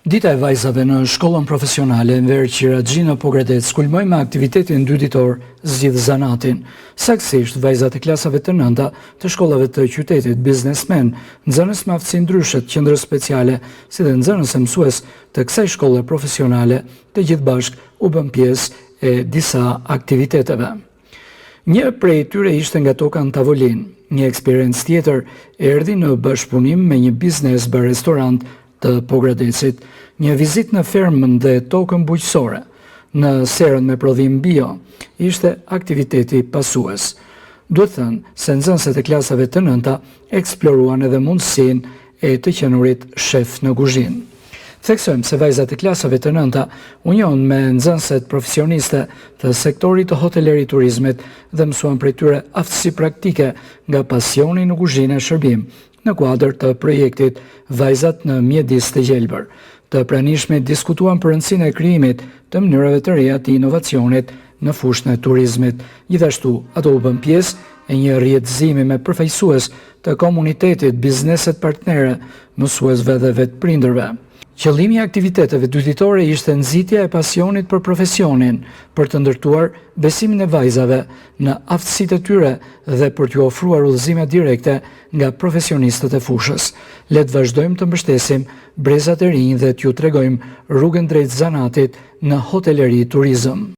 Dita e vajzave në shkollën profesionale në Verë Gjina Pogradec kulmoi me aktivitetin 2 ditor Zgjidh zanatin. Saktësisht, vajzat e klasave të nënta të shkollave të qytetit, biznesmen, nxënës me aftësi ndryshe të qendrës speciale, si dhe nxënës e mësues të kësaj shkolle profesionale, të gjithë bashkë u bën pjesë e disa aktiviteteve. Një prej tyre ishte nga toka në tavolinë. Një eksperiencë tjetër erdhi në bashkëpunim me një biznes bar restorant të Pogradecit, një vizit në fermën dhe tokën bujqësore, në serën me prodhim bio, ishte aktiviteti pasues. Duhet thënë se nxënësit e klasave të nënta eksploruan edhe mundësinë e të qenurit shef në kuzhinë. Theksojmë se vajzat e klasave të nënta u njohën me nxënëset profesioniste të sektorit të hoteleri turizmit dhe mësuan prej tyre aftësi praktike nga pasioni në kuzhinë e shërbim, në kuadër të projektit Vajzat në mjedis të gjelbër. Të pranishmit diskutuan për rëndësinë e krijimit të mënyrave të reja të inovacionit në fushën e turizmit. Gjithashtu, ato u bën pjesë e një rrjedhëzimi me përfaqësues të komunitetit, bizneset partnere, mësuesve dhe vetprindërve. Qëllimi i aktiviteteve dyditore ishte nxitja e pasionit për profesionin, për të ndërtuar besimin e vajzave në aftësitë e tyre dhe për t'ju ofruar udhëzime direkte nga profesionistët e fushës. Le të vazhdojmë të mbështesim brezat e rinj dhe t'ju tregojmë rrugën drejt zanatit në hoteleri turizëm.